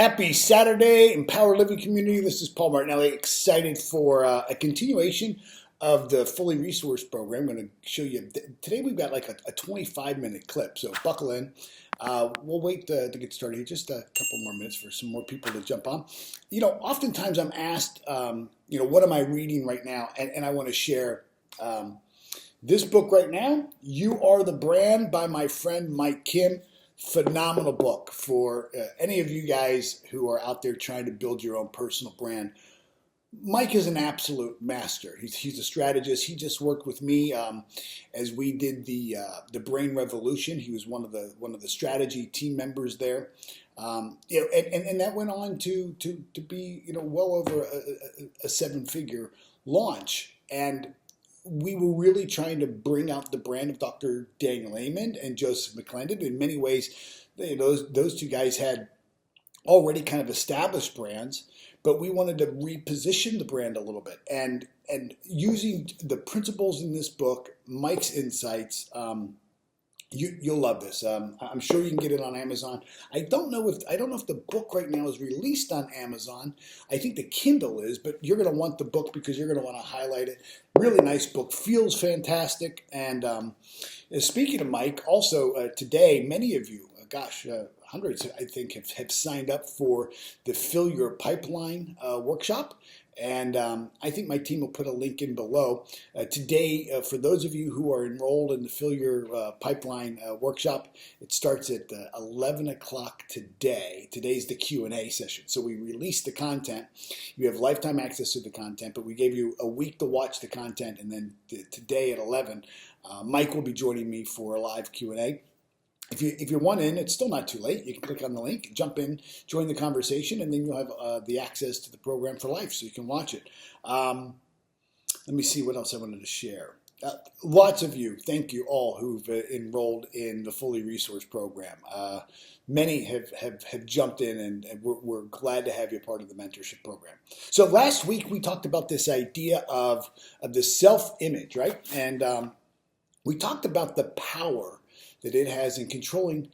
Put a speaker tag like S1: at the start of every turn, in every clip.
S1: Happy Saturday, Empowered Living Community. This is Paul Martinelli, excited for a continuation of the Fully Resourced program. I'm going to show you, today we've got like a 25-minute clip, so buckle in. We'll wait to get started here, just a couple more minutes for some more people to jump on. You know, oftentimes I'm asked, what am I reading right now? And I want to share this book right now, You Are the Brand by my friend Mike Kim. Phenomenal book for any of you guys who are out there trying to build your own personal brand. Mike is an absolute master. He's a strategist. He just worked with me as we did the Brain Revolution. He was one of the strategy team members there. And that went on to be well over a seven-figure launch. And we were really trying to bring out the brand of Dr. Daniel Amen and Joseph McClendon. In many ways, those two guys had already kind of established brands, but we wanted to reposition the brand a little bit. And using the principles in this book, Mike's insights, you'll love this. I'm sure you can get it on Amazon. I don't know if the book right now is released on Amazon. I think the Kindle is, but you're going to want the book because you're going to want to highlight it. Really nice book, feels fantastic. And speaking of Mike, also today, many of you, hundreds, I think, have signed up for the Fill Your Pipeline workshop. And I think my team will put a link in below. Today, for those of you who are enrolled in the Fill Your Pipeline workshop, it starts at 11 o'clock today. Today's the Q&A session. So we released the content. You have lifetime access to the content, but we gave you a week to watch the content. And then today at 11, Mike will be joining me for a live Q&A. If you're one in, it's still not too late. You can click on the link, jump in, join the conversation, and then you'll have the access to the program for life, so you can watch it. Let me see what else I wanted to share. Lots of you, thank you all who've enrolled in the Fully Resourced program. Many have jumped in, and we're glad to have you part of the mentorship program. So last week we talked about this idea of the self-image, right? And we talked about the power that it has in controlling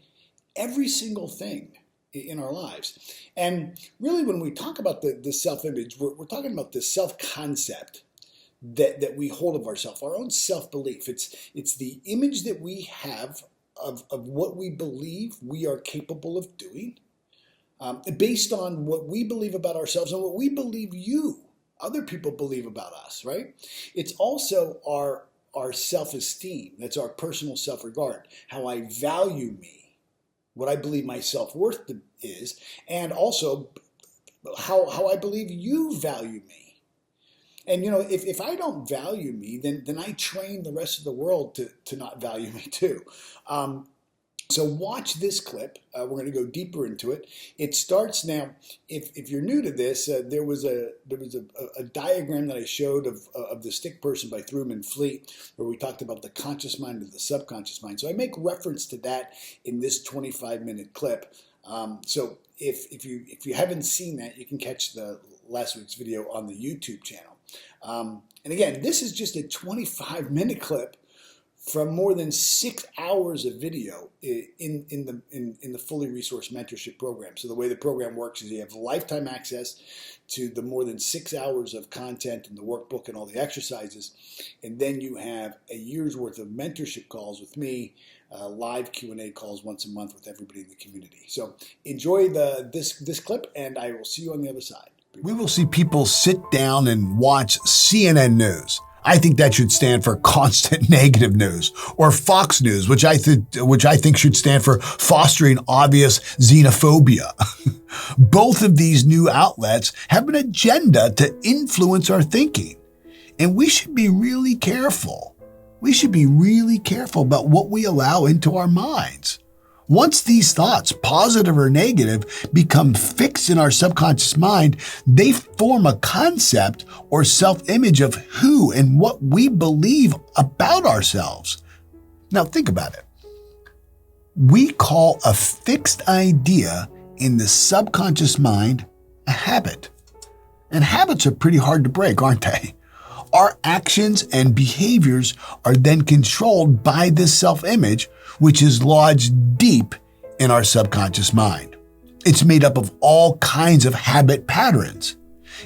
S1: every single thing in our lives. And really when we talk about the self-image, we're talking about the self-concept that we hold of ourselves, our own self-belief. It's the image that we have of what we believe we are capable of doing based on what we believe about ourselves and what we believe other people believe about us, right? It's also our self-esteem. That's our personal self-regard, how I value me, what I believe my self-worth is, and also how I believe you value me. And if I don't value me, then I train the rest of the world to not value me too. So watch this clip. We're going to go deeper into it. It starts now. If you're new to this, there was a diagram that I showed of the stick person by Thurman Fleet, where we talked about the conscious mind and the subconscious mind. So I make reference to that in this 25-minute clip. So if you haven't seen that, you can catch the last week's video on the YouTube channel. And again, this is just a 25-minute clip from more than 6 hours of video in the Fully Resourced Mentorship program. So the way the program works is you have lifetime access to the more than 6 hours of content and the workbook and all the exercises, and then you have a year's worth of mentorship calls with me, live Q&A calls once a month with everybody in the community. So enjoy this clip, and I will see you on the other side.
S2: We will see people sit down and watch CNN News. I think that should stand for constant negative news, or Fox News, which I think should stand for fostering obvious xenophobia. Both of these new outlets have an agenda to influence our thinking, and we should be really careful. We should be really careful about what we allow into our minds. Once these thoughts, positive or negative, become fixed in our subconscious mind, they form a concept or self-image of who and what we believe about ourselves. Now think about it. We call a fixed idea in the subconscious mind a habit. And habits are pretty hard to break, aren't they? Our actions and behaviors are then controlled by this self-image, which is lodged deep in our subconscious mind. It's made up of all kinds of habit patterns.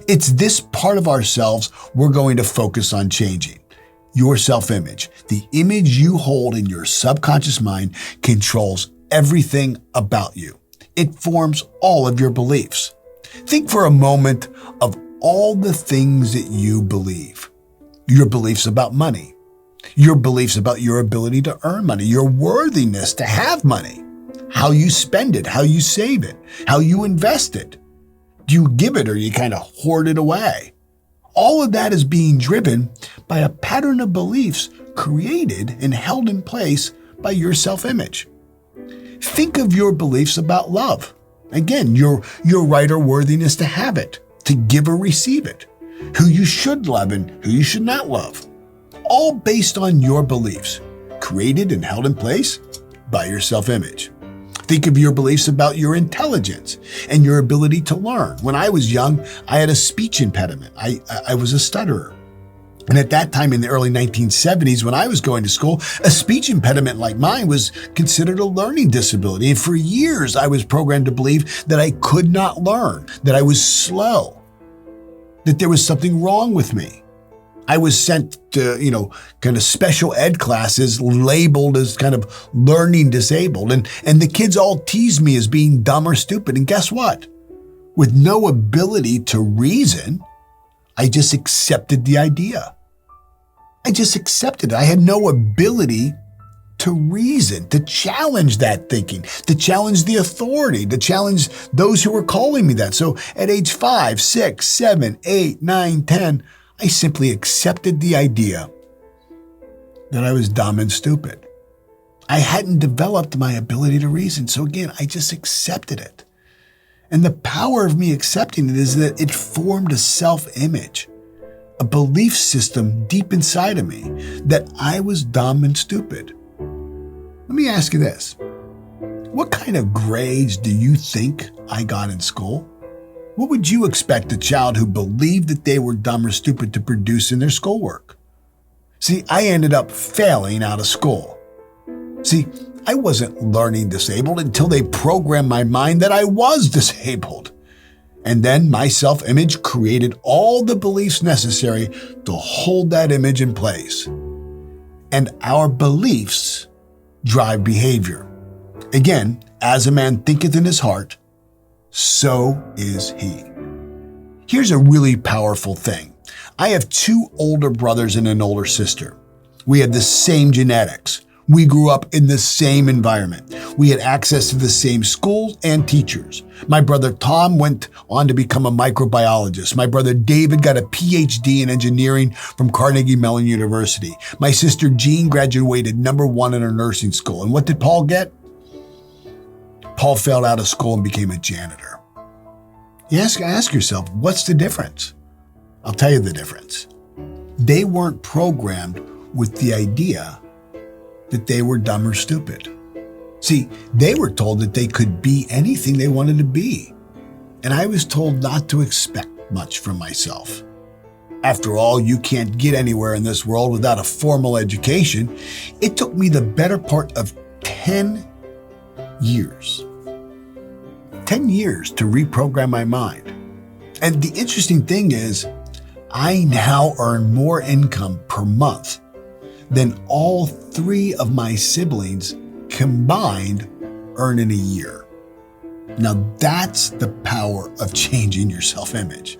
S2: It's this part of ourselves we're going to focus on changing. Your self-image, the image you hold in your subconscious mind, controls everything about you. It forms all of your beliefs. Think for a moment of all the things that you believe. Your beliefs about money, your beliefs about your ability to earn money, your worthiness to have money, how you spend it, how you save it, how you invest it. Do you give it or you kind of hoard it away? All of that is being driven by a pattern of beliefs created and held in place by your self-image. Think of your beliefs about love. Again, your right or worthiness to have it, to give or receive it, who you should love and who you should not love. All based on your beliefs, created and held in place by your self-image. Think of your beliefs about your intelligence and your ability to learn. When I was young, I had a speech impediment. I was a stutterer. And at that time in the early 1970s, when I was going to school, a speech impediment like mine was considered a learning disability. And for years, I was programmed to believe that I could not learn, that I was slow, that there was something wrong with me. I was sent to, kind of special ed classes labeled as kind of learning disabled. And the kids all teased me as being dumb or stupid. And guess what? With no ability to reason, I just accepted the idea. I just accepted it. I had no ability to reason, to challenge that thinking, to challenge the authority, to challenge those who were calling me that. So at age 5, 6, 7, 8, 9, 10, I simply accepted the idea that I was dumb and stupid. I hadn't developed my ability to reason. So again, I just accepted it. And the power of me accepting it is that it formed a self-image, a belief system deep inside of me that I was dumb and stupid. Let me ask you this. What kind of grades do you think I got in school? What would you expect a child who believed that they were dumb or stupid to produce in their schoolwork? See, I ended up failing out of school. See, I wasn't learning disabled until they programmed my mind that I was disabled. And then my self-image created all the beliefs necessary to hold that image in place. And our beliefs drive behavior. Again, as a man thinketh in his heart, so is he. Here's a really powerful thing. I have 2 older brothers and an older sister. We had the same genetics. We grew up in the same environment. We had access to the same schools and teachers. My brother Tom went on to become a microbiologist. My brother David got a PhD in engineering from Carnegie Mellon University. My sister Jean graduated #1 in her nursing school. And what did Paul get? Paul failed out of school and became a janitor. You ask yourself, what's the difference? I'll tell you the difference. They weren't programmed with the idea that they were dumb or stupid. See, they were told that they could be anything they wanted to be. And I was told not to expect much from myself. After all, you can't get anywhere in this world without a formal education. It took me the better part of 10 years. 10 years to reprogram my mind. And the interesting thing is, I now earn more income per month than all 3 of my siblings combined earn in a year. Now that's the power of changing your self-image.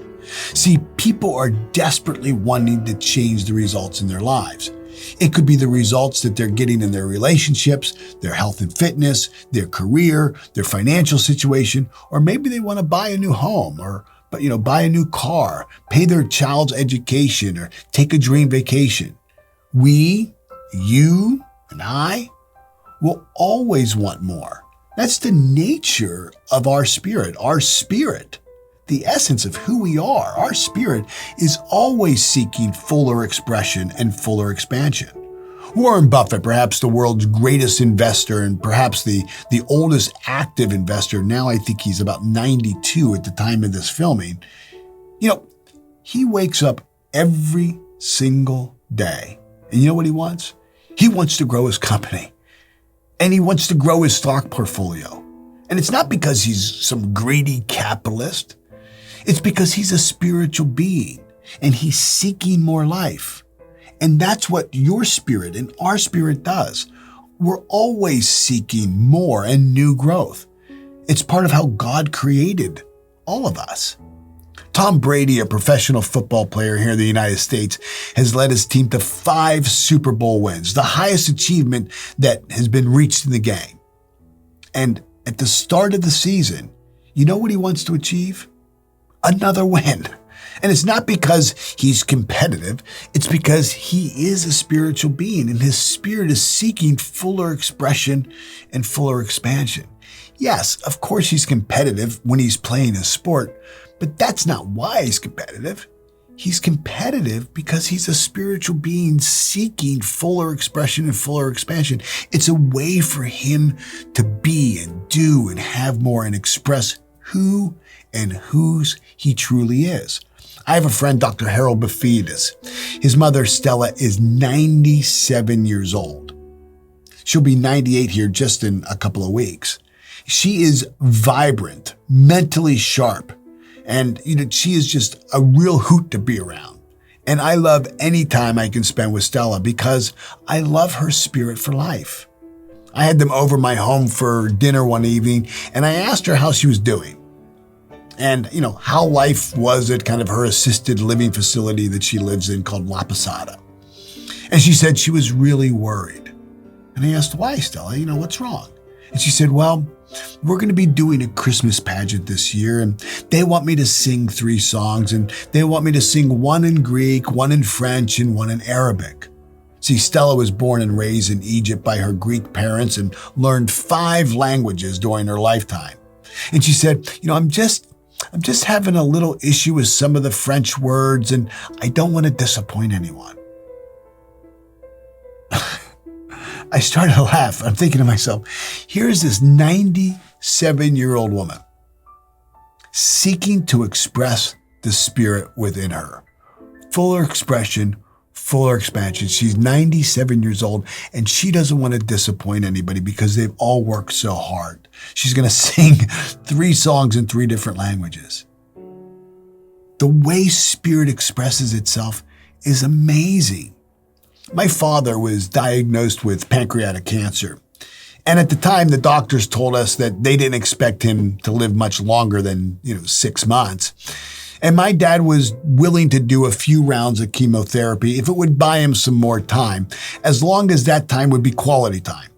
S2: See, people are desperately wanting to change the results in their lives. It could be the results that they're getting in their relationships, their health and fitness, their career, their financial situation, or maybe they want to buy a new home or buy a new car, pay their child's education, or take a dream vacation. We, you, and I will always want more. That's the nature of our spirit. Our spirit, the essence of who we are, our spirit is always seeking fuller expression and fuller expansion. Warren Buffett, perhaps the world's greatest investor and perhaps the oldest active investor, now I think he's about 92 at the time of this filming, he wakes up every single day. And you know what he wants? He wants to grow his company. And he wants to grow his stock portfolio. And it's not because he's some greedy capitalist. It's because he's a spiritual being and he's seeking more life. And that's what your spirit and our spirit does. We're always seeking more and new growth. It's part of how God created all of us. Tom Brady, a professional football player here in the United States, has led his team to 5 Super Bowl wins, the highest achievement that has been reached in the game. And at the start of the season, you know what he wants to achieve? Another win. And it's not because he's competitive. It's because he is a spiritual being and his spirit is seeking fuller expression and fuller expansion. Yes, of course he's competitive when he's playing a sport, but that's not why he's competitive. He's competitive because he's a spiritual being seeking fuller expression and fuller expansion. It's a way for him to be and do and have more and express who and whose he truly is. I have a friend, Dr. Harold Bafidis. His mother, Stella, is 97 years old. She'll be 98 here just in a couple of weeks. She is vibrant, mentally sharp, and she is just a real hoot to be around. And I love any time I can spend with Stella because I love her spirit for life. I had them over my home for dinner one evening, and I asked her how she was doing. And, how life was at kind of her assisted living facility that she lives in called La Posada. And she said she was really worried. And I asked, why, Stella? What's wrong? And she said, well, we're going to be doing a Christmas pageant this year, and they want me to sing 3 songs, and they want me to sing 1 in Greek, 1 in French, and 1 in Arabic. See, Stella was born and raised in Egypt by her Greek parents and learned 5 languages during her lifetime. And she said, I'm just having a little issue with some of the French words, and I don't want to disappoint anyone. I started to laugh. I'm thinking to myself, here's this 97-year-old woman seeking to express the spirit within her. Fuller expression, fuller expansion. She's 97 years old, and she doesn't want to disappoint anybody because they've all worked so hard. She's going to sing 3 songs in 3 different languages. The way spirit expresses itself is amazing. My father was diagnosed with pancreatic cancer. And at the time, the doctors told us that they didn't expect him to live much longer than, 6 months. And my dad was willing to do a few rounds of chemotherapy if it would buy him some more time, as long as that time would be quality time.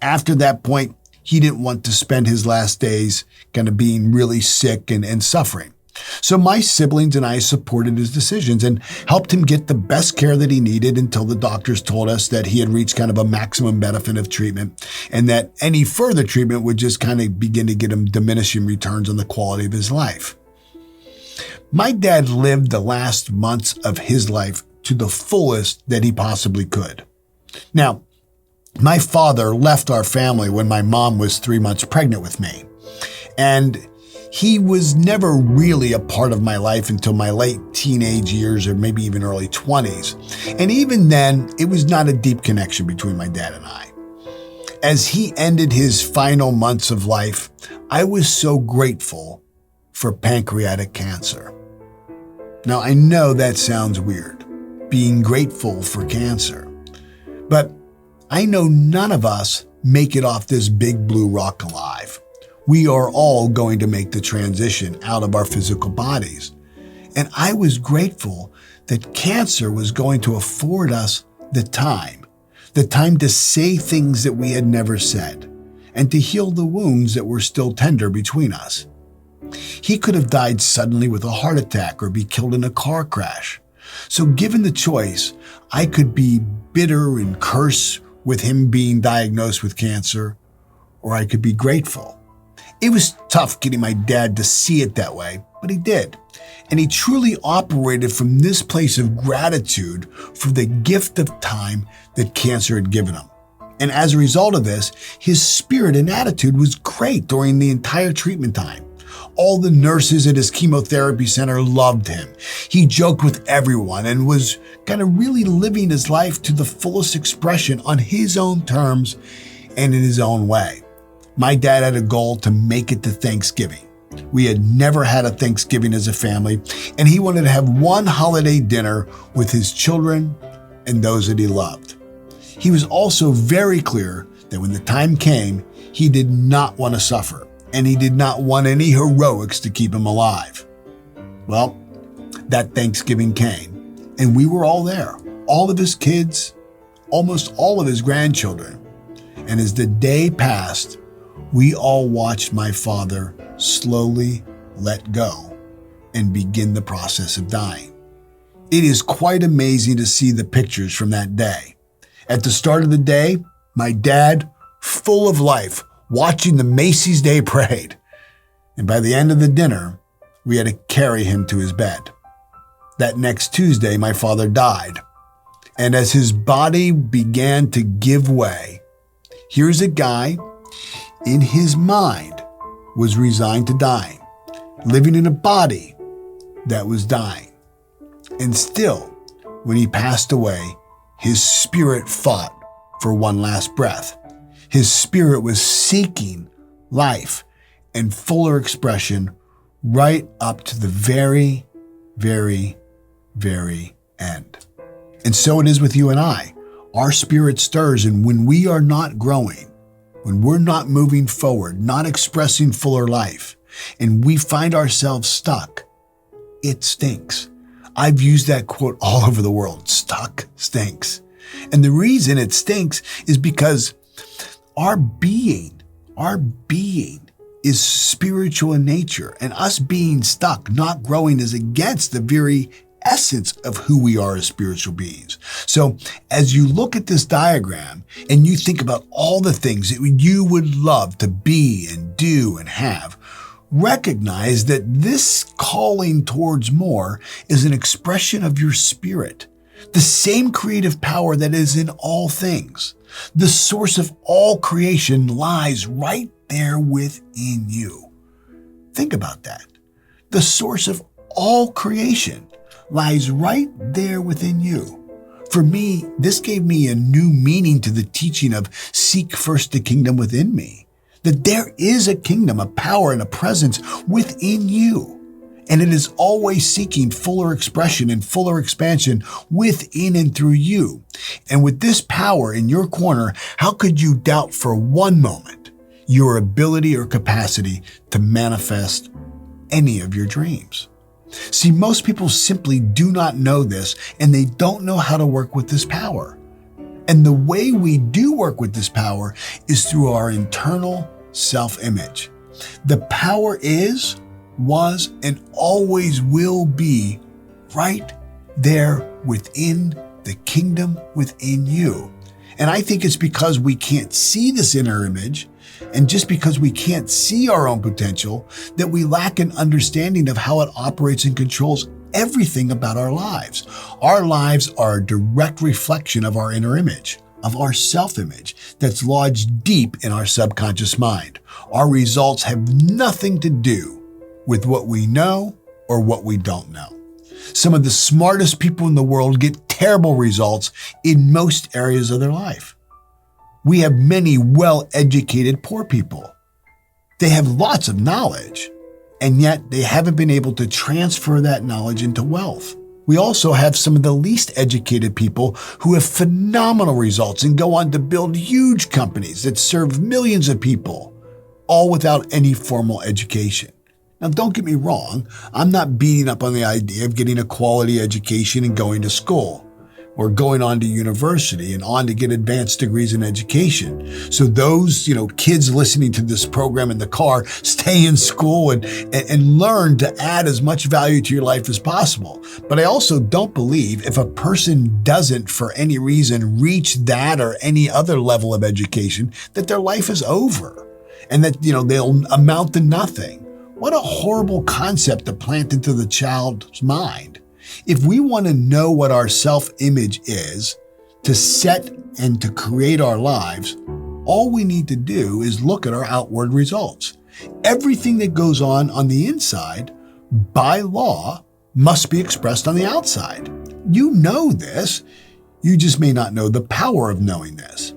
S2: After that point, he didn't want to spend his last days kind of being really sick and suffering. So my siblings and I supported his decisions and helped him get the best care that he needed until the doctors told us that he had reached kind of a maximum benefit of treatment and that any further treatment would just kind of begin to get him diminishing returns on the quality of his life. My dad lived the last months of his life to the fullest that he possibly could. Now, my father left our family when my mom was 3 months pregnant with me. And he was never really a part of my life until my late teenage years or maybe even early 20s. And even then, it was not a deep connection between my dad and I. As he ended his final months of life, I was so grateful for pancreatic cancer. Now, I know that sounds weird, being grateful for cancer, but I know none of us make it off this big blue rock alive. We are all going to make the transition out of our physical bodies. And I was grateful that cancer was going to afford us the time to say things that we had never said, and to heal the wounds that were still tender between us. He could have died suddenly with a heart attack or be killed in a car crash. So given the choice, I could be bitter and curse with him being diagnosed with cancer, or I could be grateful. It was tough getting my dad to see it that way, but he did. And he truly operated from this place of gratitude for the gift of time that cancer had given him. And as a result of this, his spirit and attitude was great during the entire treatment time. All the nurses at his chemotherapy center loved him. He joked with everyone and was kind of really living his life to the fullest expression on his own terms and in his own way. my dad had a goal to make it to Thanksgiving. We had never had a Thanksgiving as a family, and he wanted to have one holiday dinner with his children and those that he loved. He was also very clear that when the time came, he did not want to suffer, and he did not want any heroics to keep him alive. Well, that Thanksgiving came, and we were all there, all of his kids, almost all of his grandchildren. And as the day passed, we all watched my father slowly let go and begin the process of dying. It is quite amazing to see the pictures from that day. At the start of the day, my dad, full of life, watching the Macy's Day Parade. And by the end of the dinner, we had to carry him to his bed. That next Tuesday, my father died. And as his body began to give way, here's a guy, in his mind, was resigned to dying, living in a body that was dying. And still, when he passed away, his spirit fought for one last breath. His spirit was seeking life and fuller expression right up to the very, very, very end. And so it is with you and I. Our spirit stirs, and when we are not growing, when we're not moving forward, not expressing fuller life, and we find ourselves stuck, it stinks. I've used that quote all over the world. Stuck stinks. And the reason it stinks is because our being is spiritual in nature, and us being stuck, not growing, is against the very essence of who we are as spiritual beings. So as you look at this diagram and you think about all the things that you would love to be and do and have, recognize that this calling towards more is an expression of your spirit, the same creative power that is in all things. The source of all creation lies right there within you. Think about that. The source of all creation lies right there within you. For me, this gave me a new meaning to the teaching of seek first the kingdom within me. That there is a kingdom, a power, and a presence within you. And it is always seeking fuller expression and fuller expansion within and through you. And with this power in your corner, how could you doubt for one moment your ability or capacity to manifest any of your dreams? See, most people simply do not know this, and they don't know how to work with this power. And the way we do work with this power is through our internal self-image. The power is, was, and always will be right there within the kingdom within you. And I think it's because we can't see this inner image, and just because we can't see our own potential, that we lack an understanding of how it operates and controls everything about our lives. Our lives are a direct reflection of our inner image, of our self-image that's lodged deep in our subconscious mind. Our results have nothing to do with what we know or what we don't know. Some of the smartest people in the world get terrible results in most areas of their life. We have many well-educated poor people. They have lots of knowledge, and yet they haven't been able to transfer that knowledge into wealth. We also have some of the least educated people who have phenomenal results and go on to build huge companies that serve millions of people, all without any formal education. Now, don't get me wrong, I'm not beating up on the idea of getting a quality education and going to school, or going on to university and on to get advanced degrees in education. So those, kids listening to this program in the car, stay in school and learn to add as much value to your life as possible. But I also don't believe if a person doesn't, for any reason, reach that or any other level of education, that their life is over and that, they'll amount to nothing. What a horrible concept to plant into the child's mind. If we want to know what our self-image is, to set and to create our lives, all we need to do is look at our outward results. Everything that goes on the inside, by law, must be expressed on the outside. You know this. You just may not know the power of knowing this.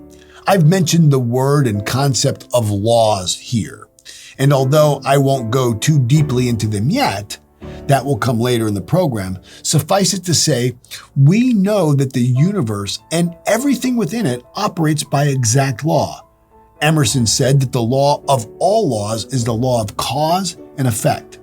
S2: I've mentioned the word and concept of laws here. And although I won't go too deeply into them yet, that will come later in the program, suffice it to say, we know that the universe and everything within it operates by exact law. Emerson said that the law of all laws is the law of cause and effect.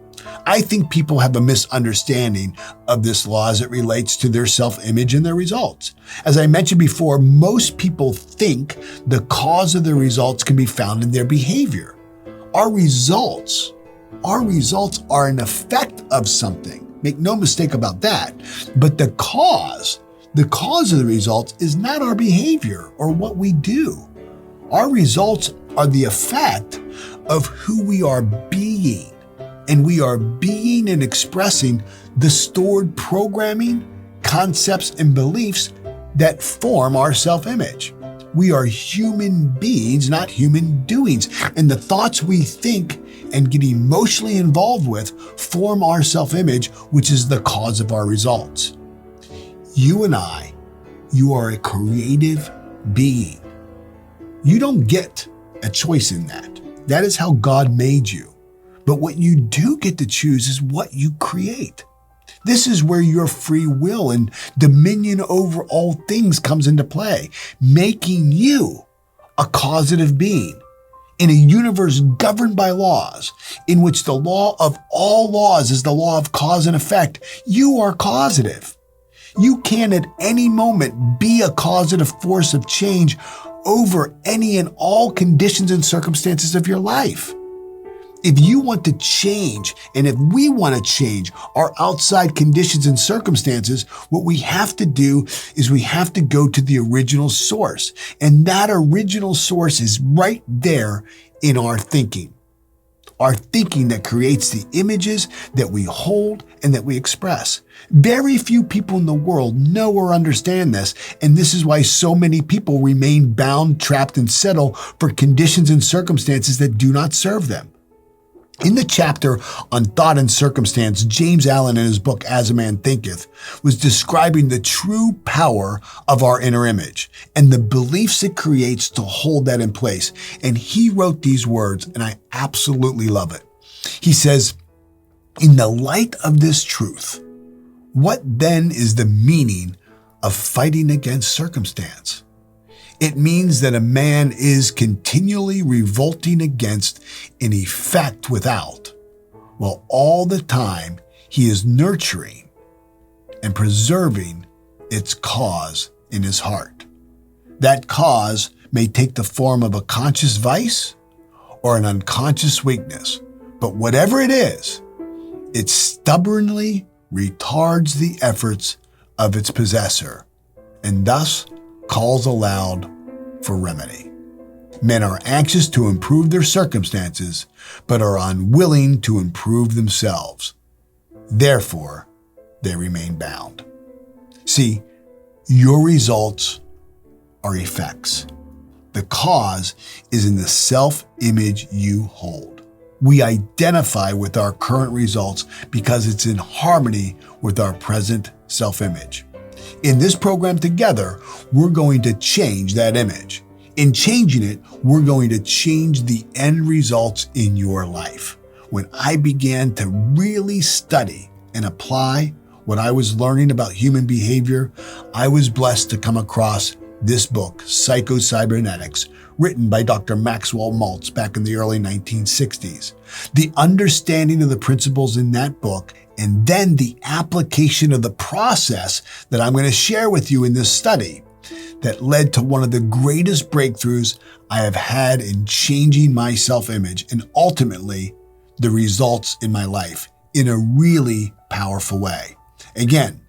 S2: I think people have a misunderstanding of this law as it relates to their self-image and their results. As I mentioned before, most people think the cause of their results can be found in their behavior. Our results are an effect of something. Make no mistake about that. But the cause of the results is not our behavior or what we do. Our results are the effect of who we are being. And we are being and expressing the stored programming, concepts, and beliefs that form our self-image. We are human beings, not human doings. And the thoughts we think and get emotionally involved with form our self-image, which is the cause of our results. You and I, you are a creative being. You don't get a choice in that. That is how God made you. But what you do get to choose is what you create. This is where your free will and dominion over all things comes into play, making you a causative being in a universe governed by laws, in which the law of all laws is the law of cause and effect. You are causative. You can at any moment be a causative force of change over any and all conditions and circumstances of your life. If you want to change, and if we want to change our outside conditions and circumstances, what we have to do is we have to go to the original source. And that original source is right there in our thinking. Our thinking that creates the images that we hold and that we express. Very few people in the world know or understand this, and this is why so many people remain bound, trapped, and settle for conditions and circumstances that do not serve them. In the chapter on thought and circumstance, James Allen, in his book, As a Man Thinketh, was describing the true power of our inner image and the beliefs it creates to hold that in place. And he wrote these words, and I absolutely love it. He says, "In the light of this truth, what then is the meaning of fighting against circumstance? It means that a man is continually revolting against an effect without, while all the time he is nurturing and preserving its cause in his heart. That cause may take the form of a conscious vice or an unconscious weakness, but whatever it is, it stubbornly retards the efforts of its possessor and thus calls aloud for remedy. Men are anxious to improve their circumstances, but are unwilling to improve themselves. Therefore, they remain bound." See, your results are effects. The cause is in the self-image you hold. We identify with our current results because it's in harmony with our present self-image. In this program together, we're going to change that image. In changing it, we're going to change the end results in your life. When I began to really study and apply what I was learning about human behavior, I was blessed to come across this book, Psycho-Cybernetics, written by Dr. Maxwell Maltz back in the early 1960s. The understanding of the principles in that book and then the application of the process that I'm going to share with you in this study that led to one of the greatest breakthroughs I have had in changing my self-image and ultimately the results in my life in a really powerful way. Again,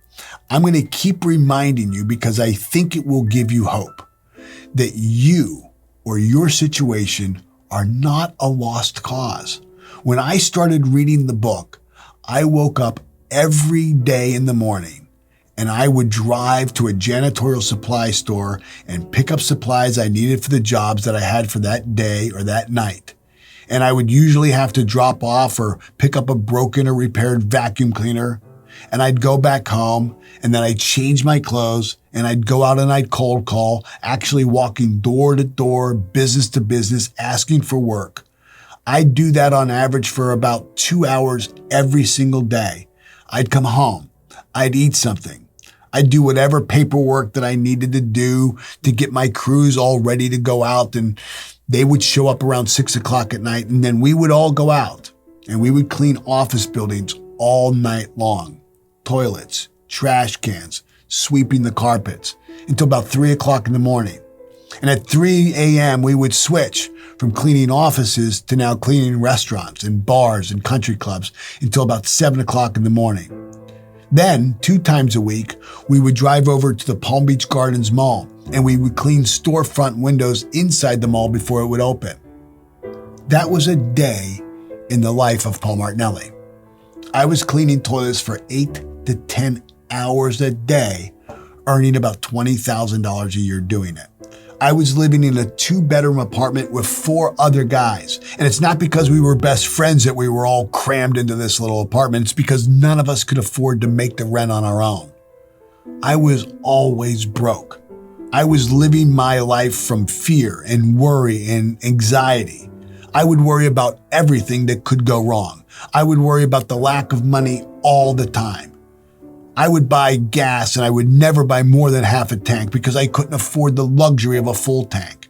S2: I'm going to keep reminding you because I think it will give you hope that you or your situation are not a lost cause. When I started reading the book, I woke up every day in the morning and I would drive to a janitorial supply store and pick up supplies I needed for the jobs that I had for that day or that night. And I would usually have to drop off or pick up a broken or repaired vacuum cleaner. And I'd go back home and then I'd change my clothes and I'd go out and I'd cold call, actually walking door to door, business to business, asking for work. I'd do that on average for about 2 hours every single day. I'd come home. I'd eat something. I'd do whatever paperwork that I needed to do to get my crews all ready to go out, and they would show up around 6 o'clock at night, and then we would all go out and we would clean office buildings all night long. Toilets, trash cans, sweeping the carpets until about 3 o'clock in the morning. And at 3 a.m., we would switch from cleaning offices to now cleaning restaurants and bars and country clubs until about 7 o'clock in the morning. Then, 2 times a week, we would drive over to the Palm Beach Gardens Mall and we would clean storefront windows inside the mall before it would open. That was a day in the life of Paul Martinelli. I was cleaning toilets for 8 to 10 hours a day, earning about $20,000 a year doing it. I was living in a 2-bedroom apartment with 4 other guys. And it's not because we were best friends that we were all crammed into this little apartment. It's because none of us could afford to make the rent on our own. I was always broke. I was living my life from fear and worry and anxiety. I would worry about everything that could go wrong. I would worry about the lack of money all the time. I would buy gas and I would never buy more than half a tank because I couldn't afford the luxury of a full tank.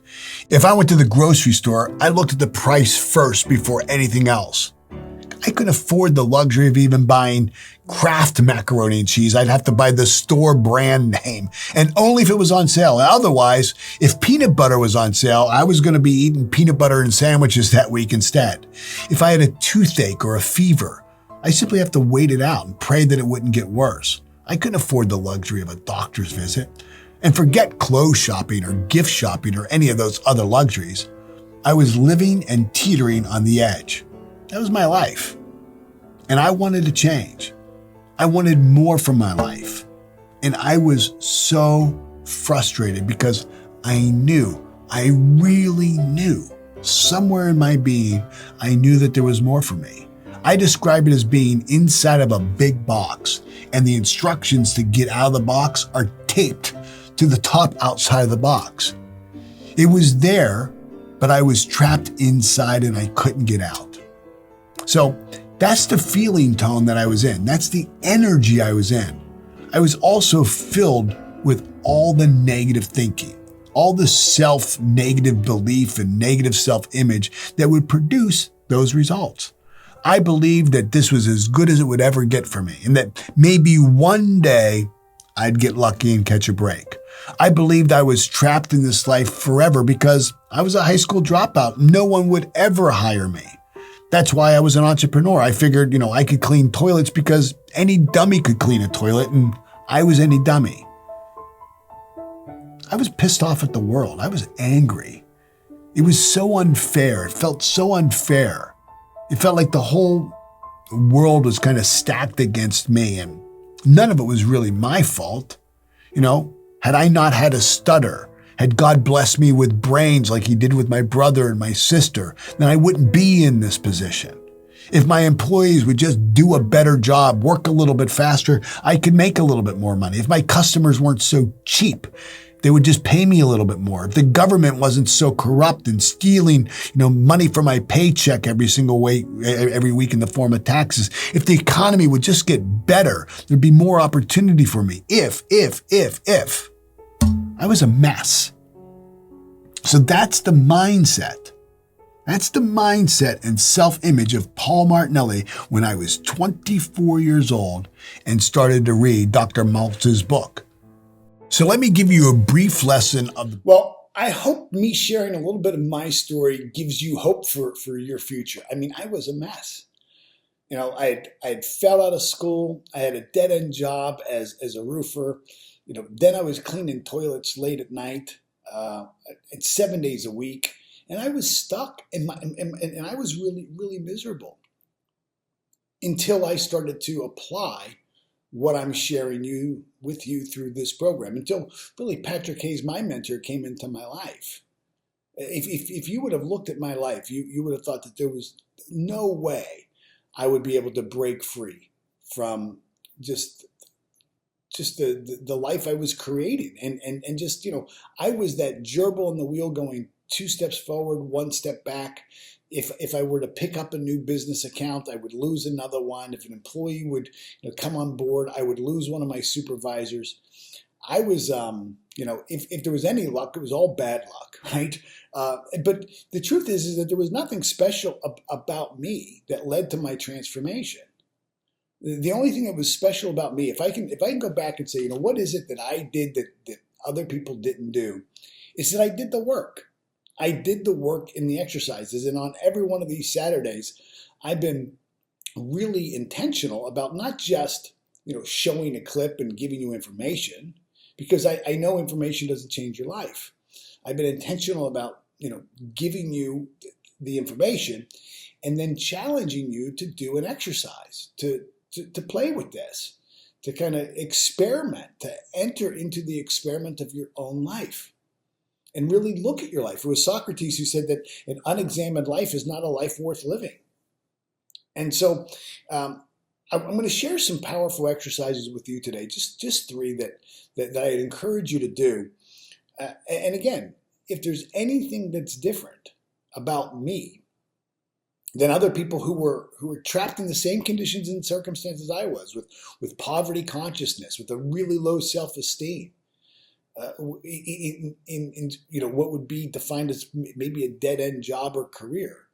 S2: If I went to the grocery store, I looked at the price first before anything else. I couldn't afford the luxury of even buying Kraft macaroni and cheese. I'd have to buy the store brand name, and only if it was on sale. Otherwise, if peanut butter was on sale, I was going to be eating peanut butter and sandwiches that week instead. If I had a toothache or a fever, I simply have to wait it out and pray that it wouldn't get worse. I couldn't afford the luxury of a doctor's visit. And forget clothes shopping or gift shopping or any of those other luxuries. I was living and teetering on the edge. That was my life. And I wanted to change. I wanted more from my life. And I was so frustrated because I really knew, somewhere in my being, I knew that there was more for me. I describe it as being inside of a big box, and the instructions to get out of the box are taped to the top outside of the box. It was there, but I was trapped inside and I couldn't get out. So that's the feeling tone that I was in. That's the energy I was in. I was also filled with all the negative thinking, all the self-negative belief and negative self-image that would produce those results. I believed that this was as good as it would ever get for me, and that maybe one day I'd get lucky and catch a break. I believed I was trapped in this life forever because I was a high school dropout. No one would ever hire me. That's why I was an entrepreneur. I figured, I could clean toilets because any dummy could clean a toilet, and I was any dummy. I was pissed off at the world. I was angry. It was so unfair. It felt so unfair. It felt like the whole world was kind of stacked against me, and none of it was really my fault. Had I not had a stutter, had God blessed me with brains like he did with my brother and my sister, then I wouldn't be in this position. If my employees would just do a better job, work a little bit faster, I could make a little bit more money. If my customers weren't so cheap, they would just pay me a little bit more. If the government wasn't so corrupt and stealing, money from my paycheck every week in the form of taxes, if the economy would just get better, there'd be more opportunity for me. If. I was a mess. So that's the mindset. That's the mindset and self-image of Paul Martinelli when I was 24 years old and started to read Dr. Maltz's book. So let me give you a brief lesson of...
S1: Well, I hope me sharing a little bit of my story gives you hope for your future. I mean, I was a mess. I had fell out of school. I had a dead-end job as a roofer. Then I was cleaning toilets late at night, and 7 days a week. And I was stuck and I was really, really miserable until I started to apply what I'm sharing with you through this program, until really Patrick Hayes, my mentor, came into my life. If you would have looked at my life, you would have thought that there was no way I would be able to break free from just just the life I was creating. And just, I was that gerbil in the wheel going 2 steps forward, 1 step back. If I were to pick up a new business account, I would lose another one. If an employee would come on board, I would lose one of my supervisors. I was, if there was any luck, it was all bad luck, right? But the truth is that there was nothing special about me that led to my transformation. The only thing that was special about me, if I can go back and say, what is it that I did that other people didn't do, is that I did the work. I did the work in the exercises, and on every one of these Saturdays, I've been really intentional about not just showing a clip and giving you information, because I know information doesn't change your life. I've been intentional about giving you the information, and then challenging you to do an exercise, to play with this, to kind of experiment, to enter into the experiment of your own life. And really look at your life. It was Socrates who said that an unexamined life is not a life worth living. And so I'm going to share some powerful exercises with you today, just 3 that I'd encourage you to do. And again, if there's anything that's different about me than other people who were trapped in the same conditions and circumstances I was, with poverty consciousness, with a really low self-esteem, in what would be defined as maybe a dead-end job or career.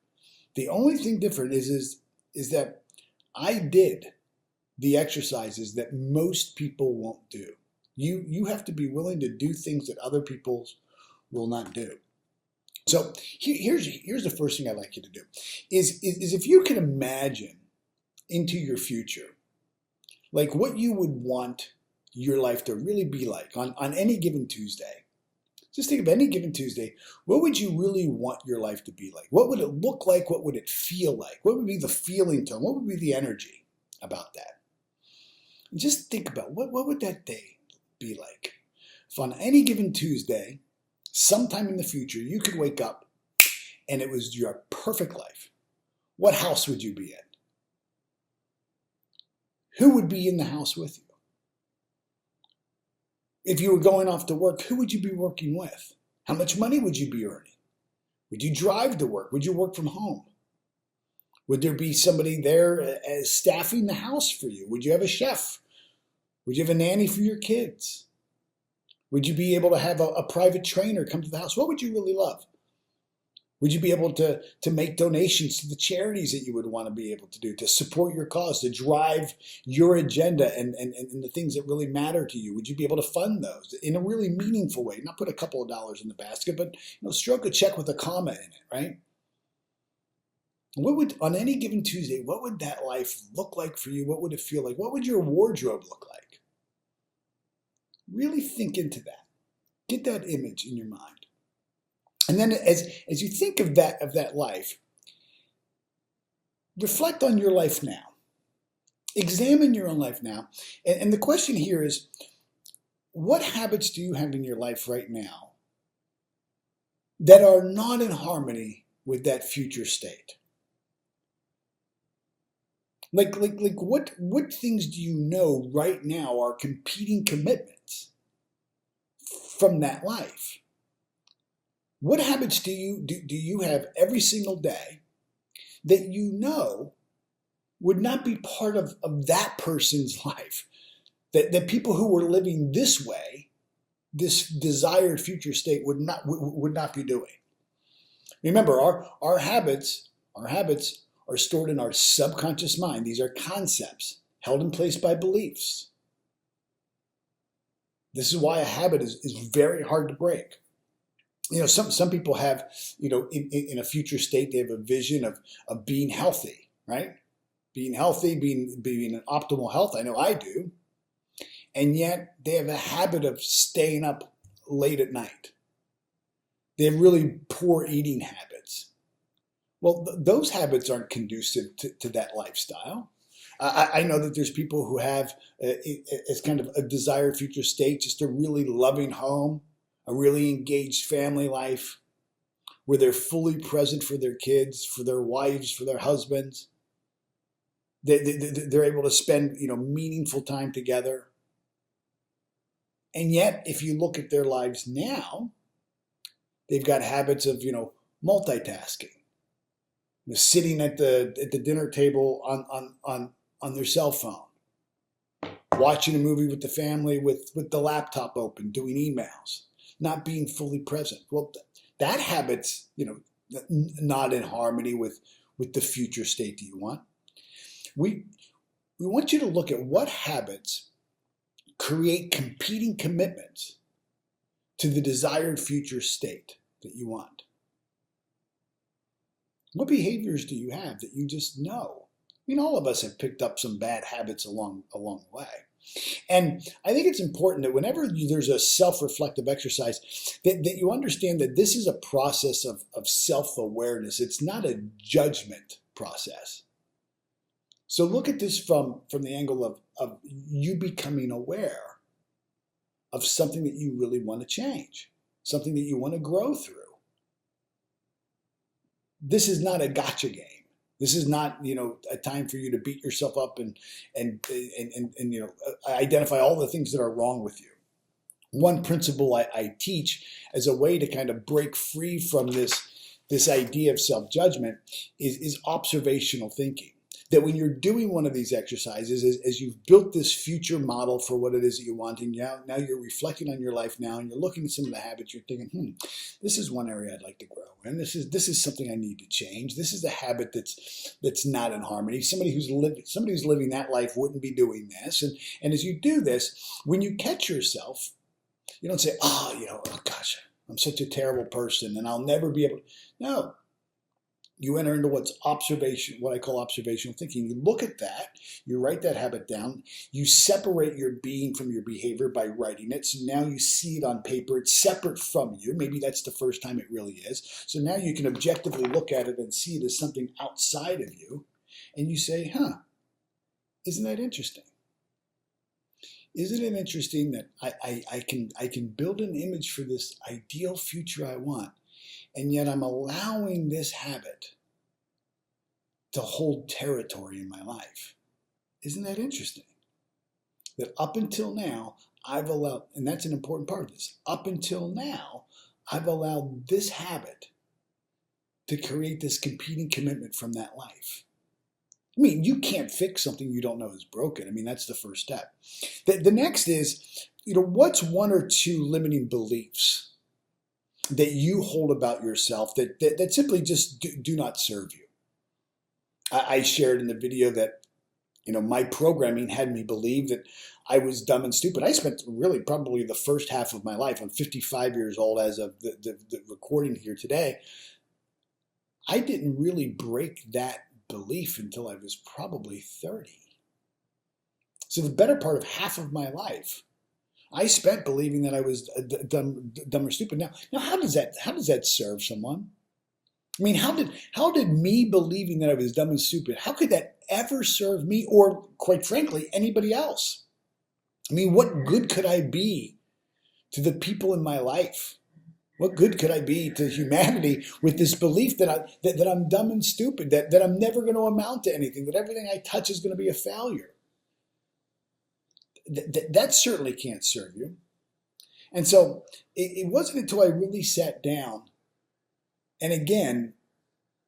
S1: The only thing different is that I did the exercises that most people won't do. You have to be willing to do things that other people will not do. So here's the first thing I'd like you to do is if you can imagine into your future, like what you would want your life to really be like on any given Tuesday. Just think of any given Tuesday. What would you really want your life to be like? What would it look like? What would it feel like? What would be the feeling tone? What would be the energy about that? And just think about what would that day be like? If on any given Tuesday, sometime in the future, you could wake up and it was your perfect life. What house would you be in? Who would be in the house with you? If you were going off to work, who would you be working with? How much money would you be earning? Would you drive to work? Would you work from home? Would there be somebody there staffing the house for you? Would you have a chef? Would you have a nanny for your kids? Would you be able to have a private trainer come to the house? What would you really love? Would you be able to make donations to the charities that you would want to be able to do, to support your cause, to drive your agenda and the things that really matter to you? Would you be able to fund those in a really meaningful way? Not put a couple of dollars in the basket, but stroke a check with a comma in it, right? On any given Tuesday, what would that life look like for you? What would it feel like? What would your wardrobe look like? Really think into that. Get that image in your mind. And then as you think of that life, reflect on your life now. Examine your own life now. And the question here is, what habits do you have in your life right now that are not in harmony with that future state? Like what things do you know right now are competing commitments from that life? What habits do you have every single day that you know would not be part of that person's life? That people who were living this way, this desired future state, would not be doing. Remember, our habits are stored in our subconscious mind. These are concepts held in place by beliefs. This is why a habit is very hard to break. Some people have, in a future state, they have a vision of being healthy, right? Being healthy, being in optimal health. I know I do. And yet they have a habit of staying up late at night. They have really poor eating habits. Well, those habits aren't conducive to that lifestyle. I know that there's people who have, as kind of a desired future state, just a really loving home, a really engaged family life, where they're fully present for their kids, for their wives, for their husbands. They're able to spend, meaningful time together. And yet, if you look at their lives now, they've got habits of, multitasking, sitting at the dinner table on their cell phone, watching a movie with the family with the laptop open, doing emails, not being fully present. Well, that habit's, not in harmony with the future state that you want. We want you to look at what habits create competing commitments to the desired future state that you want. What behaviors do you have that you just know? All of us have picked up some bad habits along the way. And I think it's important that whenever there's a self-reflective exercise, that you understand that this is a process of self-awareness. It's not a judgment process. So look at this from the angle of you becoming aware of something that you really want to change, something that you want to grow through. This is not a gotcha game. This is not, a time for you to beat yourself up and identify all the things that are wrong with you. One principle I teach as a way to kind of break free from this idea of self-judgment is observational thinking. That when you're doing one of these exercises, as you've built this future model for what it is that you want, and now you're reflecting on your life now, and you're looking at some of the habits, you're thinking, this is one area I'd like to grow in. This is something I need to change. This is a habit that's not in harmony. Somebody who's living that life wouldn't be doing this. And as you do this, when you catch yourself, you don't say, oh gosh, I'm such a terrible person, and I'll never be able to. No. You enter into what I call observational thinking. You look at that, you write that habit down, you separate your being from your behavior by writing it. So now you see it on paper, it's separate from you. Maybe that's the first time it really is. So now you can objectively look at it and see it as something outside of you. And you say, isn't that interesting? Isn't it interesting that I can build an image for this ideal future I want? And yet I'm allowing this habit to hold territory in my life. Isn't that interesting? That up until now, I've allowed, and that's an important part of this, up until now, I've allowed this habit to create this competing commitment from that life. You can't fix something you don't know is broken. That's the first step. The next is, what's one or two limiting beliefs that you hold about yourself that simply just do not serve you? I shared in the video that, my programming had me believe that I was dumb and stupid. I spent really probably the first half of my life, I'm 55 years old as of the recording here today. I didn't really break that belief until I was probably 30. So the better part of half of my life, I spent believing that I was dumb or stupid. Now, how does that serve someone? How did me believing that I was dumb and stupid, how could that ever serve me or, quite frankly, anybody else? What good could I be to the people in my life? What good could I be to humanity with this belief that I'm dumb and stupid, that I'm never going to amount to anything, that everything I touch is going to be a failure? That certainly can't serve you. And so it wasn't until I really sat down and again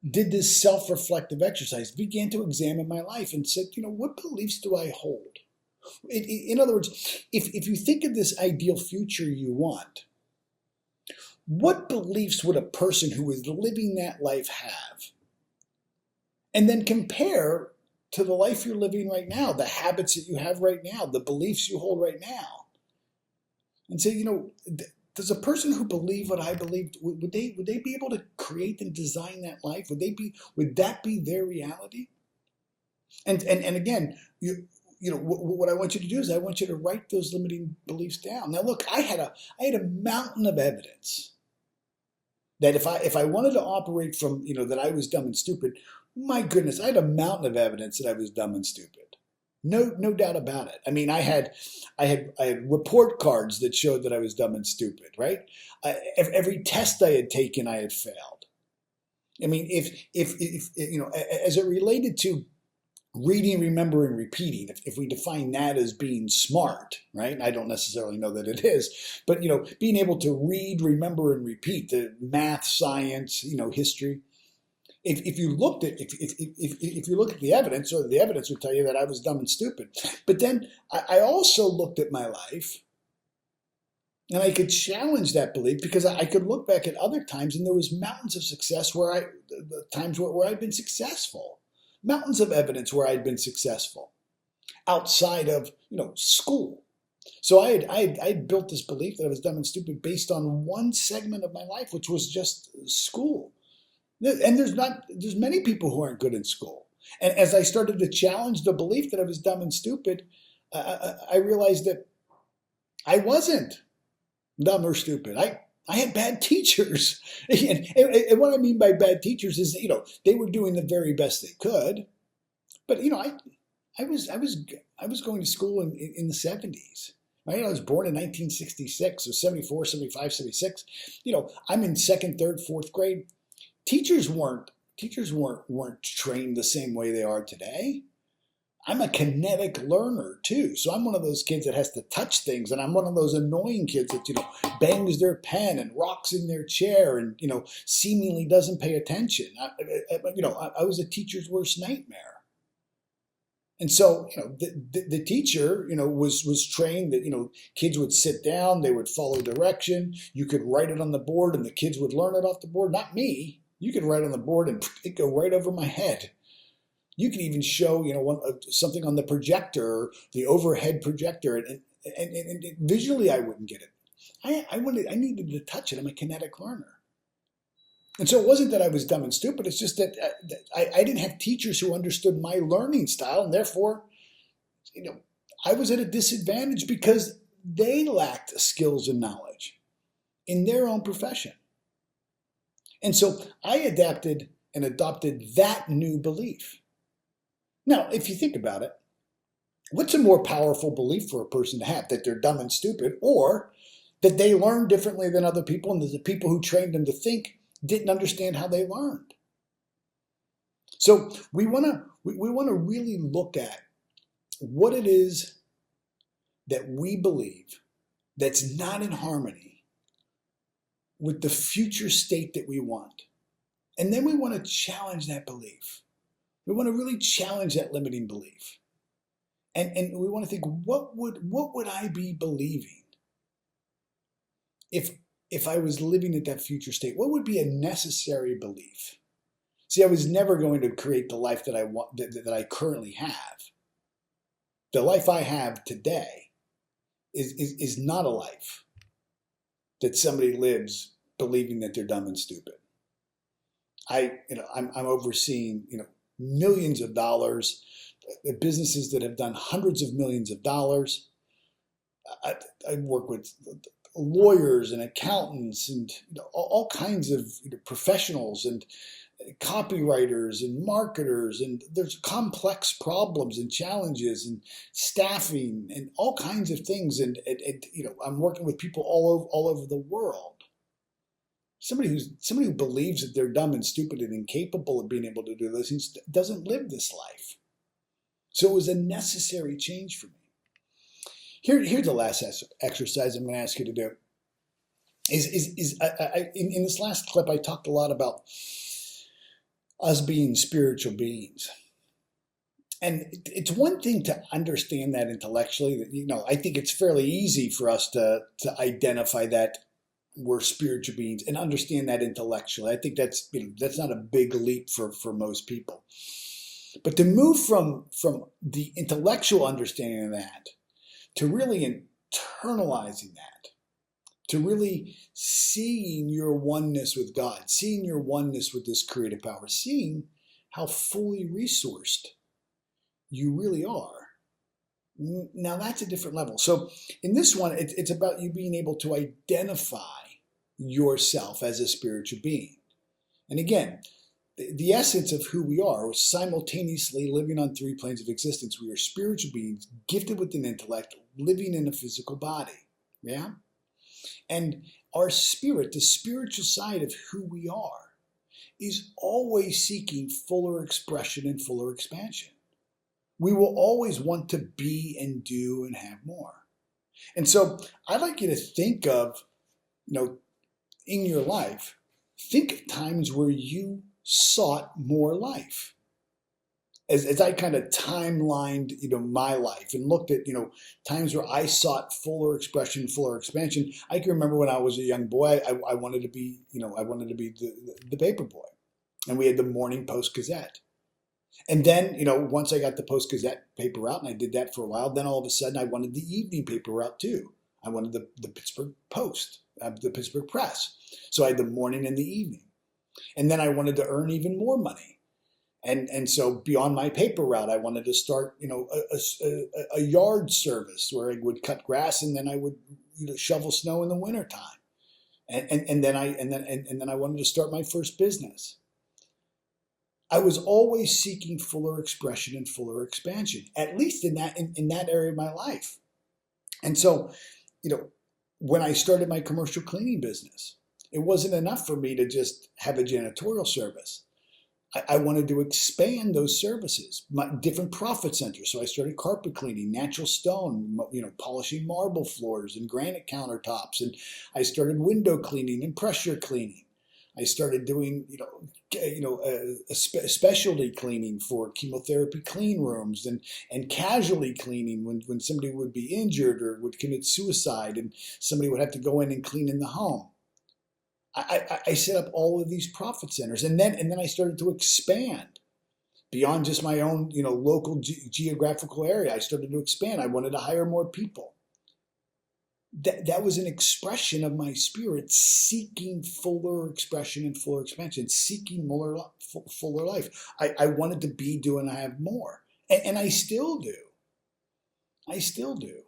S1: did this self-reflective exercise, began to examine my life and said, what beliefs do I hold? In other words, if you think of this ideal future you want, what beliefs would a person who is living that life have? And then compare to the life you're living right now, the habits that you have right now, the beliefs you hold right now. And say, does a person who believed what I believed, would they be able to create and design that life? Would that be their reality? And again, what I want you to do is I want you to write those limiting beliefs down. Now look, I had a mountain of evidence that if I wanted to operate from, that I was dumb and stupid, my goodness, I had a mountain of evidence that I was dumb and stupid. No doubt about it. I had report cards that showed that I was dumb and stupid, right? Every test I had taken, I had failed. If as it related to reading, remembering, repeating. If we define that as being smart, right? I don't necessarily know that it is, but being able to read, remember, and repeat the math, science, history. If you looked at if you look at the evidence, or the evidence would tell you that I was dumb and stupid. But then I also looked at my life, and I could challenge that belief because I could look back at other times, and there was mountains of success times where I'd been successful. Mountains of evidence where I'd been successful outside of school. So I had built this belief that I was dumb and stupid based on one segment of my life, which was just school. And there's many people who aren't good in school. And as I started to challenge the belief that I was dumb and stupid, I realized that I wasn't dumb or stupid. I had bad teachers. And what I mean by bad teachers is, they were doing the very best they could. But, I was going to school in the 70s. Right? I was born in 1966, so 74, 75, 76. I'm in second, third, fourth grade. Teachers weren't trained the same way they are today. I'm a kinetic learner too. So I'm one of those kids that has to touch things, and I'm one of those annoying kids that, bangs their pen and rocks in their chair and, seemingly doesn't pay attention. I was a teacher's worst nightmare. And so, the teacher, was trained that, kids would sit down, they would follow direction. You could write it on the board and the kids would learn it off the board. Not me. You could write on the board and it'd go right over my head. You could even show, something on the projector, the overhead projector, and visually I wouldn't get it. I needed to touch it. I'm a kinetic learner. And so it wasn't that I was dumb and stupid. It's just that I didn't have teachers who understood my learning style, and therefore, I was at a disadvantage because they lacked skills and knowledge in their own profession. And so I adapted and adopted that new belief. Now, if you think about it, what's a more powerful belief for a person to have? That they're dumb and stupid, or that they learn differently than other people, and that the people who trained them to think didn't understand how they learned. So we want to really look at what it is that we believe that's not in harmony with the future state that we want. And then we want to challenge that belief. We want to really challenge that limiting belief. And we want to think, what would I be believing if I was living at that future state? What would be a necessary belief? See, I was never going to create the life that I want, that I currently have. The life I have today is not a life that somebody lives believing that they're dumb and stupid. I'm overseeing, millions of dollars, businesses that have done hundreds of millions of dollars. I work with lawyers and accountants and all kinds of professionals and copywriters and marketers, and there's complex problems and challenges and staffing and all kinds of things. And I'm working with people all over the world. Somebody who believes that they're dumb and stupid and incapable of being able to do those things doesn't live this life. So it was a necessary change for me. Here's the last exercise I'm going to ask you to do. In this last clip, I talked a lot about us being spiritual beings. And it's one thing to understand that intellectually. I think it's fairly easy for us to identify that we're spiritual beings and understand that intellectually. I think that's not a big leap for most people. But to move from the intellectual understanding of that to really internalizing that, to really seeing your oneness with God, seeing your oneness with this creative power, seeing how fully resourced you really are. Now that's a different level. So in this one, it's about you being able to identify yourself as a spiritual being. And again, the essence of who we are is simultaneously living on three planes of existence. We are spiritual beings, gifted with an intellect, living in a physical body. Yeah? And our spirit, the spiritual side of who we are, is always seeking fuller expression and fuller expansion. We will always want to be and do and have more. And so I'd like you to think of, in your life, think of times where you sought more life. As I kind of timelined, my life and looked at, times where I sought fuller expression, fuller expansion. I can remember when I was a young boy, I wanted to be, the paper boy. And we had the Morning Post Gazette. And then, once I got the Post Gazette paper route, and I did that for a while, then all of a sudden I wanted the evening paper route too. I wanted the Pittsburgh Post, the Pittsburgh Press. So I had the morning and the evening. And then I wanted to earn even more money. And so beyond my paper route, I wanted to start, a yard service where I would cut grass and then I would shovel snow in the wintertime. And then I wanted to start my first business. I was always seeking fuller expression and fuller expansion, at least in that area of my life. And so, when I started my commercial cleaning business, it wasn't enough for me to just have a janitorial service. I wanted to expand those services, my different profit centers. So I started carpet cleaning, natural stone, polishing marble floors and granite countertops. And I started window cleaning and pressure cleaning. I started doing, a specialty cleaning for chemotherapy clean rooms and casualty cleaning when somebody would be injured or would commit suicide and somebody would have to go in and clean in the home. I set up all of these profit centers, and then I started to expand beyond just my own, local geographical area. I started to expand. I wanted to hire more people. That was an expression of my spirit seeking fuller expression and fuller expansion, seeking fuller life. I wanted to be, do, and have more, and I still do. I still do.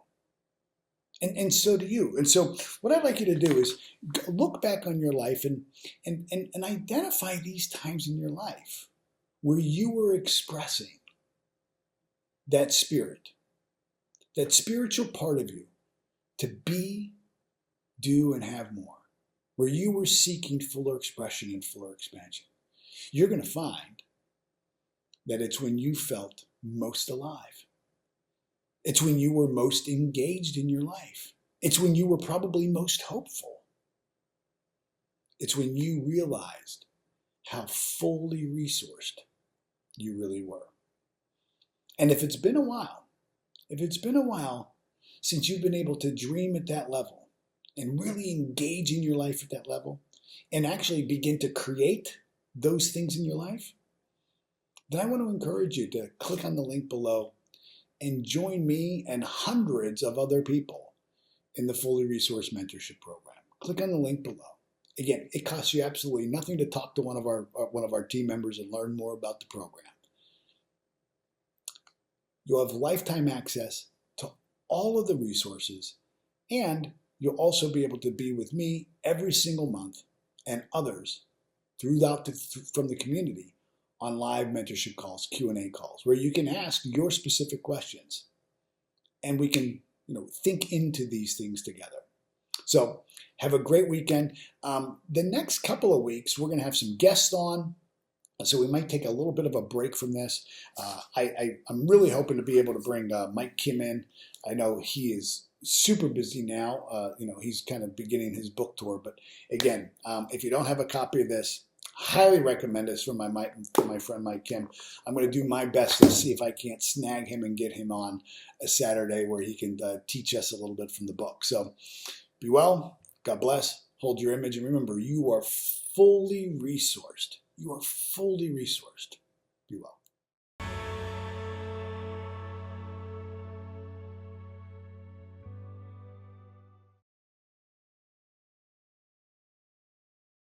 S1: And so do you. And so what I'd like you to do is look back on your life and identify these times in your life where you were expressing that spirit, that spiritual part of you to be, do, and have more, where you were seeking fuller expression and fuller expansion. You're going to find that it's when you felt most alive. It's when you were most engaged in your life. It's when you were probably most hopeful. It's when you realized how fully resourced you really were. And if it's been a while since you've been able to dream at that level and really engage in your life at that level and actually begin to create those things in your life, then I want to encourage you to click on the link below and join me and hundreds of other people in the Fully Resourced Mentorship Program. Click on the link below. Again, it costs you absolutely nothing to talk to one of our team members and learn more about the program. You'll have lifetime access to all of the resources, and you'll also be able to be with me every single month and others from the community on live mentorship calls, Q&A calls, where you can ask your specific questions and we can, think into these things together. So have a great weekend. The next couple of weeks, we're going to have some guests on. So we might take a little bit of a break from this. I'm really hoping to be able to bring Mike Kim in. I know he is super busy now. He's kind of beginning his book tour. But again, if you don't have a copy of this, highly recommend this from my friend Mike Kim. I'm going to do my best to see if I can't snag him and get him on a Saturday where he can teach us a little bit from the book. So be well. God bless. Hold your image. And remember, you are fully resourced. You are fully resourced. Be well.